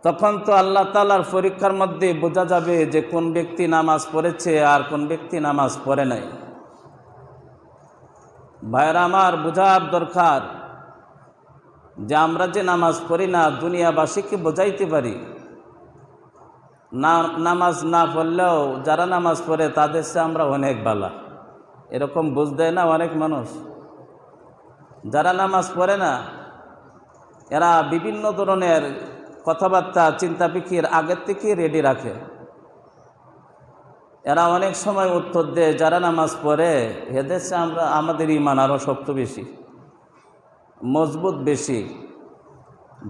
তখন তো আল্লাহ তাআলার পরীক্ষার মধ্যে বোঝা যাবে যে কোন ব্যক্তি নামাজ পড়েছে আর কোন ব্যক্তি নামাজ পড়ে নাই। ভাইরা আমার, বোঝার দরকার যে আমরা যে নামাজ পড়ি না, দুনিয়াবাসীকে বোঝাইতে পারি না। নামাজ না পড়লেও যারা নামাজ পড়ে তাদের চেয়ে আমরা অনেক ভালো, এরকম বুঝ দেয় না অনেক মানুষ। যারা নামাজ পড়ে না এরা বিভিন্ন ধরনের কথাবার্তা চিন্তা ফিকির আগের থেকে রেডি রাখে। এরা অনেক সময় উত্তর দেয় যারা নামাজ পড়ে এদের চেয়ে আমাদের ঈমান আরও শক্ত বেশি, মজবুত বেশি।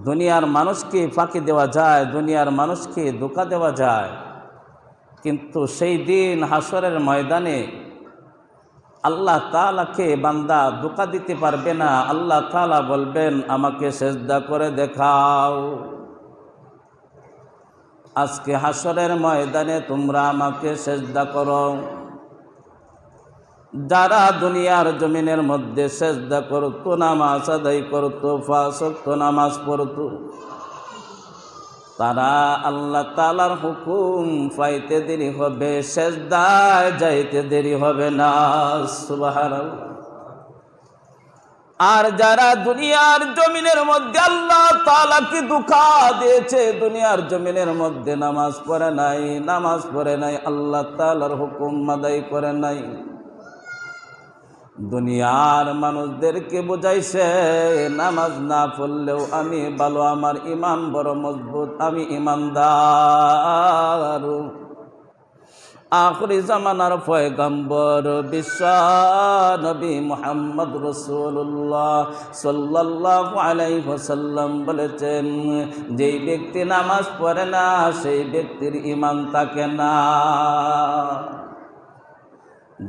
দুনিয়ার মানুষকে ফাঁকি দেওয়া যায়, দুনিয়ার মানুষকে ধোঁকা দেওয়া যায়, কিন্তু সেই দিন হাসরের ময়দানে আল্লাহ তাআলাকে বান্দা ধোঁকা দিতে পারবে না। আল্লাহ তাআলা বলবেন আমাকে সেজদা করে দেখাও। আজকে হাসরের ময়দানে তোমরা আমাকে সেজদা করো। যারা দুনিয়ার জমিনের মধ্যে সেজদা করতো, নামাজ আদায় করতো, 5 ওয়াক্ত নামাজ পড়তো, তারা আল্লাহ তাআলার হুকুম পাইতে দেরি হবে, সেজদায় যাইতে দেরি হবে না। সুবহানাল্লাহ। আর যারা দুনিয়ার জমিনের মধ্যে আল্লাহ তাআলাকে ধোঁকা দিয়েছে, দুনিয়ার জমিনের মধ্যে নামাজ পড়ে নাই, আল্লাহ তাআলার হুকুম আদায় করে নাই, দুনিয়ার মানুষদেরকে বুঝাইছে নামাজ না পড়লেও আমি ভালো, আমার ঈমান বড় মজবুত, আমি ঈমানদার। আখিরি জামানার পয়গম্বর বিশ্ব নবী মুহাম্মদ রাসূলুল্লাহ সাল্লাল্লাহু আলাইহি ওয়াসাল্লাম বলেছেন, যেই ব্যক্তি নামাজ পড়ে না সেই ব্যক্তির ঈমান থাকে না।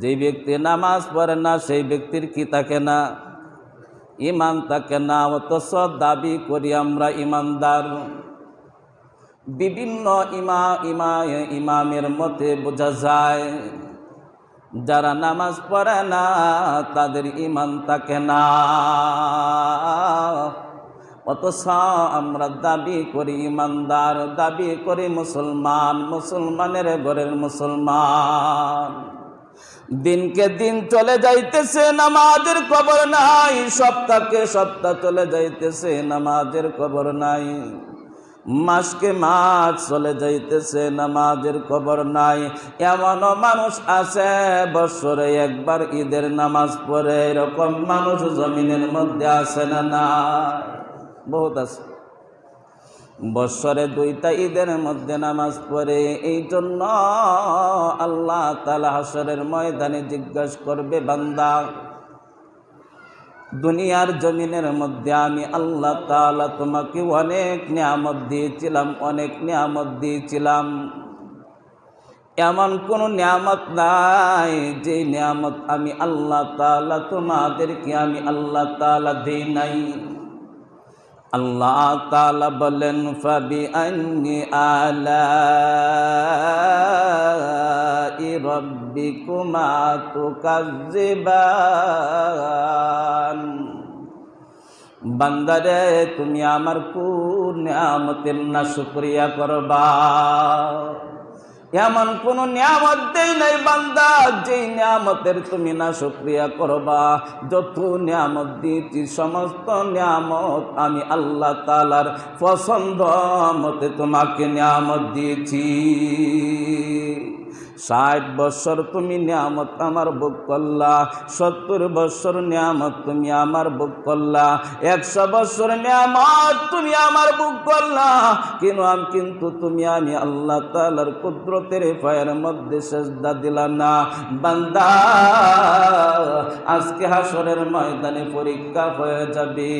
যেই ব্যক্তি নামাজ পড়ে না সেই ব্যক্তির কি থাকে না? ঈমান থাকে না। অথচ দাবি করি আমরা ঈমানদার। বিভিন্ন ইমামের মতে বোঝা যায় যারা নামাজ পড়ে না তাদের ঈমান থাকে না। অথচ আমরা দাবি করি ঈমানদার, দাবি করি মুসলমান, মুসলমানের ঘরের মুসলমান। দিনকে দিন চলে যাইতেছে, নামাজের খবর নাই। সপ্তাহকে সপ্তাহ চলে যাইতেছে, নামাজের খবর নাই। মাসকে মাস চলে যাইতেছে, নামাজের খবর নাই। এমনও মানুষ আছে বছরে একবার ঈদের নামাজ পড়ে, এরকম মানুষ জমিনের মধ্যে আছে না? না, বহুত আছে। বছরে 2টা ঈদের মধ্যে নামাজ পড়ে। এই জন্য আল্লাহ তাআলা হাসরের ময়দানে জিজ্ঞাসা করবে, বান্দা দুনিয়ার জমিনের মধ্যে আমি আল্লাহ তাআলা তোমাকে অনেক নিয়ামত দিয়েছিলাম, এমন কোন নিয়ামত নাই যে নিয়ামত আমি আল্লাহ তাআলা তোমাদেরকে আমি আল্লাহ তাআলা দেই নাই। আল্লাহ তাআলা বলেন, ফাবিআইয়ি আলাই রাব্বিকুমা তুকাজ্জিবান। বান্দারে তুমি আমার কোন নিয়ামতের না শুকরিয়া করবা? এমন কোন নিয়ামত দেই নাই বান্দা যেই নিয়ামতের তুমি না শুকরিয়া করবা। যত নিয়ামত দিয়েছি সমস্ত নিয়ামত আমি আল্লাহ তাআলার পছন্দ মতে তোমাকে নিয়ামত দিয়েছি। 60 বছর তুমি নিয়ামত আমার ভোগ করলা, 70 বছর নিয়ামত তুমি আমার ভোগ করলা, 100 বছর নিয়ামত তুমি আমার ভোগ করলা, কিন্তু তুমি আমি আল্লাহ তাআলার কুদরতের পায়ের মধ্যে সেজদা দিলা না। বান্দা আজকে হাসরের ময়দানে পরীক্ষা হয়ে যাবে,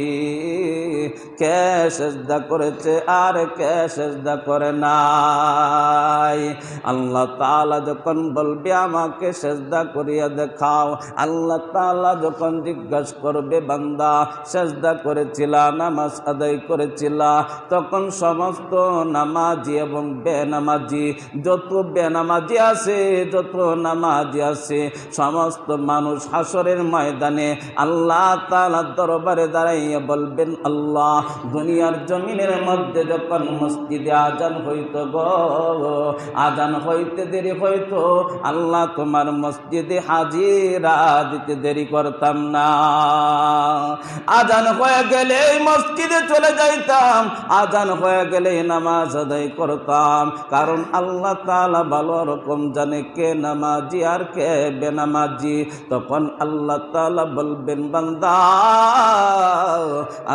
কে সেজদা করেছে আর কে সেজদা করে নাই। আল্লাহ তাআলা যখন বলবে আমাকে সেজদা করিয়া দেখাও, আল্লাহ তাআলা যখন জিজ্ঞাসা করবে বান্দা সেজদা করেছিলা, নামাজ আদায় করেছিলা, তখন সমস্ত নামাজি এবং বেনামাজি, যত বেনামাজি আছে যত নামাজি আছে সমস্ত মানুষ হাসরের ময়দানে আল্লাহ তাআলার দরবারে দাঁড়াইয়া বলবেন, আল্লাহ দুনিয়ার জমিনের মধ্যে যখন মসজিদে আজান হইতো গো, আজান হইতে দেরি হইতো, আল্লাহ তোমার মসজিদে হাজিরা দিতে দেরি করতাম না। আজান হয়ে গেলে মসজিদে চলে যাইতাম, আজান হয়ে গেলে নামাজ আদায় করতাম, কারণ আল্লাহ তাআলা ভালো রকম জানে কে নামাজি আর কে বেনামাজি। তখন আল্লাহ তাআলা বলবেন, বান্দা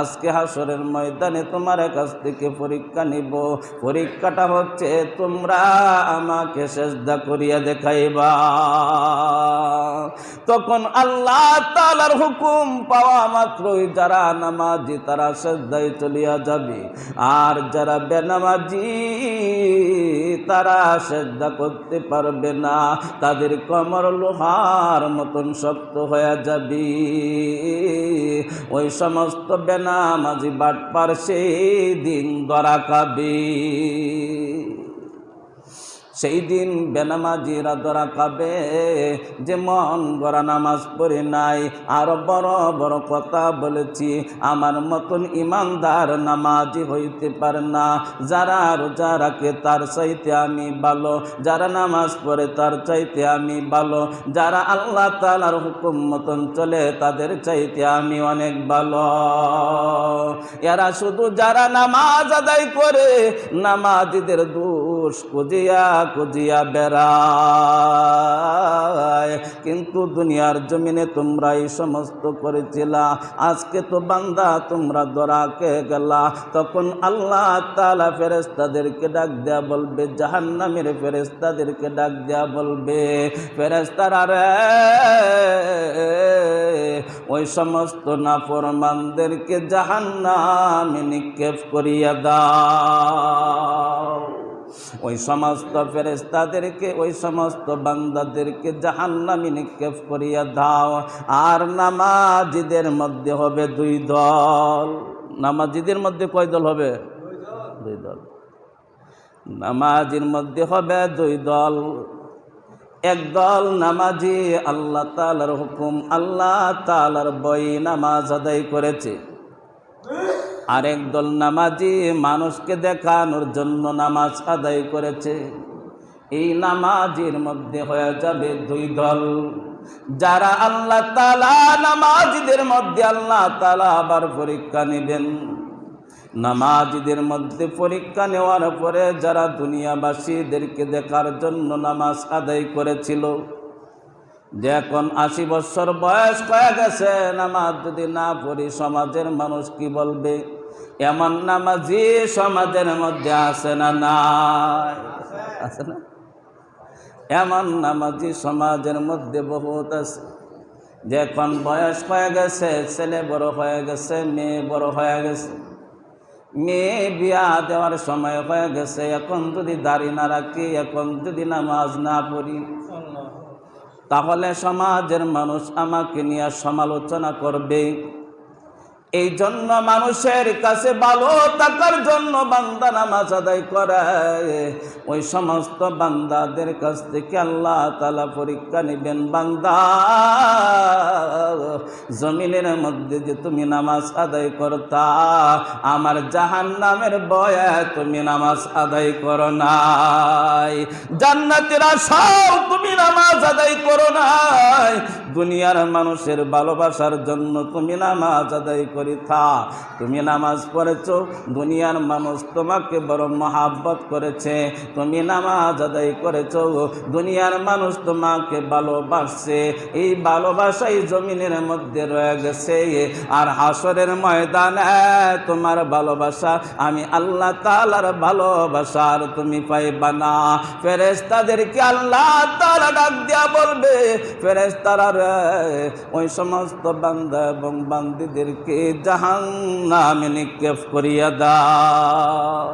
আজকে হাসরের ময়দানে তোমার কাছ থেকে পরীক্ষা নিব, পরীক্ষাটা হচ্ছে তোমরা আমাকে সেজদা করিয়া দেখাইবা। তখন আল্লাহ তাআলার হুকুম পাওয়া মাত্রই যারা নামাজি তারা সেজদায় চলিয়া যাবে, আর যারা বেনামাজি তারা সেজদা করতে পারবে না, তাদের কোমর লোহার মতন শক্ত হয়ে যাবে। ওই সমস্ত বেনামাজি বাটপার সেই দিন ধরা খাবে। সেই দিন বেনামাজিরা ধরা খাবে যে মন গড়া নামাজ পড়ে নাই, আরো বড় বড় কথা বলেছি, আমার মতন ইমানদার নামাজি হইতে পারে না। যারা রোজা রাখে তার চাইতে আমি ভালো, যারা নামাজ পড়ে তার চাইতে আমি ভালো, যারা আল্লাহ তাআলার হুকুম মতন চলে তাদের চাইতে আমি অনেক ভালো। এরা শুধু যারা নামাজ আদায় করে নামাজিদের দোষ খুঁজিয়া খুঁজিয়া বেড়ায়, কিন্তু দুনিয়ার জমিনে তোমরা এই সমস্ত করেছিলা, আজকে তো বান্দা তোমরা ধরা খেয়ে গেলা। তখন আল্লাহ তাআলা ফেরেশতাদেরকে ডাক দেয়া বলবে, জাহান্নামের ফেরেশতাদেরকে ডাক দেয়া বলবে, ফেরেশতারা রে ওই সমস্ত নাফরমানদেরকে জাহান্নামে নিক্ষেপ করিয়া দাও। ওই সমস্ত ফেরেশতাদেরকে ওই সমস্ত বান্দাদেরকে জাহান্নামে নিক্ষেপ করিয়া দাও। আর নামাজিদের মধ্যে হবে দুই দল। নামাজিদের মধ্যে কয় দল হবে? দুই দল। নামাজির মধ্যে হবে দুই দল। একদল নামাজি আল্লাহ তাআলার হুকুম, আল্লাহ তাআলার বই নামাজ আদায় করেছে। আরেক দল নামাজি মানুষকে দেখানোর জন্য নামাজ আদায় করেছে। এই নামাজির মধ্যে হয়ে যাবে দুই দল। যারা আল্লাহ তাআলা নামাজিদের মধ্যে আল্লাহ তাআলা আবার পরীক্ষা নেবেন। নামাজিদের মধ্যে পরীক্ষা নেওয়ার পরে যারা দুনিয়াবাসীদেরকে দেখার জন্য নামাজ আদায় করেছিল, যে এখন 80 বছর বয়স হয়ে গেছে, নামাজ যদি না পড়ি সমাজের মানুষ কি বলবে, এমন নামাজি সমাজের মধ্যে আছে না? নাই, আছে না? এমন নামাজি সমাজের মধ্যে বহুত আছে। যে এখন বয়স হয়ে গেছে, ছেলে বড় হয়ে গেছে, মেয়ে বড় হয়ে গেছে, মেয়ে বিয়া দেওয়ার সময় হয়ে গেছে, এখন যদি দাড়ি না রাখি, এখন যদি নামাজ না পড়ি, তাহলে সমাজের মানুষ আমাকে নিয়ে সমালোচনা করবে। এই জন্য মানুষের কাছে ভালো থাকার জন্য বান্দা নামাজ আদায় করে। ওই সমস্ত বান্দাদের কাছ থেকে আল্লাহ তাআলা পরীক্ষা নেবেন, বান্দা জমিনের মধ্যে যে তুমি নামাজ আদায় করতা, আমার জাহান্নামের ভয়ে তুমি নামাজ আদায় করো নাই, জান্নাতের আশাও তুমি নামাজ আদায় করো নাই, দুনিয়ার মানুষের ভালোবাসার জন্য তুমি নামাজ আদায় করিতা। তুমি নামাজ পড়েছো, দুনিয়ার মানুষ তোমাকে বড় মহাব্বত করেছে, তুমি নামাজ আদায় করেছো, দুনিয়ার মানুষ তোমাকে ভালোবাসছে, এই ভালোবাসাই জমিনের মধ্যে রয়ে গেছে। আর হাসরের ময়দানে তোমার ভালোবাসা আমি আল্লাহ তাআলার ভালোবাসার তুমি পাইবা না। ফেরেশতাদেরকে আল্লাহ তাআলা ডাক দিয়া বলবে, ফেরেশতারা ওই সমস্ত বান্দা এবং বান্দীদেরকে জাহান্নামে নিক্ষেপ করিয়া দাও।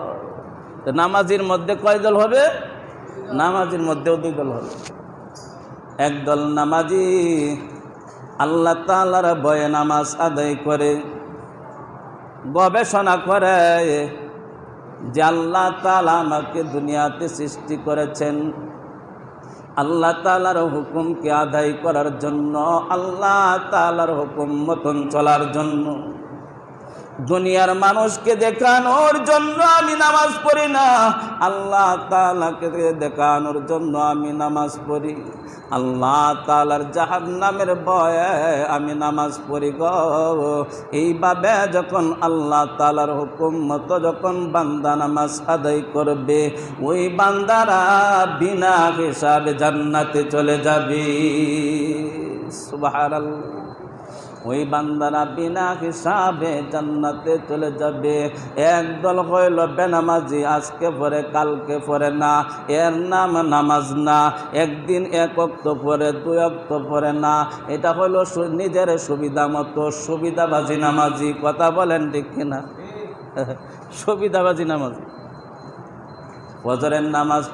নামাজির মধ্যে কয় দল হবে? নামাজির মধ্যেও দুই দল হলো। একদল নামাজি আল্লাহ তাআলার ভয়ে নামাজ আদায় করে, গবেষণা করে যে আল্লাহ তাআলা আমাকে দুনিয়াতে সৃষ্টি করেছেন আল্লাহ তাআলার হুকুমকে আদায় করার জন্য, আল্লাহ তাআলার হুকুম মতন চলার জন্য। দুনিয়ার মানুষকে দেখানোর জন্য আমি নামাজ পড়ি না, আল্লাহ তাআলাকে দেখানোর জন্য আমি নামাজ পড়ি। আল্লাহ তাআলার জাহান্নামের ভয়ে আমি নামাজ পড়ি গো। এইভাবে যখন আল্লাহ তাআলার হুকুম মতো যখন বান্দা নামাজ আদায় করবে, ওই বান্দারা বিনা হিসাবে জান্নাতে চলে যাবে। সুবহানাল্লাহ। ওই বান্দারা বিনা হিসাবে জান্নাতে চলে যাবে। একদল হইল বেনামাজি, আজকে পড়ে কালকে পড়ে না, এর নাম নামাজ না। একদিন এক ওয়াক্ত পড়ে, দুই ওয়াক্ত পড়ে না, এটা হইল নিজের সুবিধা মতো সুবিধাবাজি নামাজি। কথা বলেন ঠিক কিনা? সুবিধাবাজি নামাজি। ফজরের নামাজ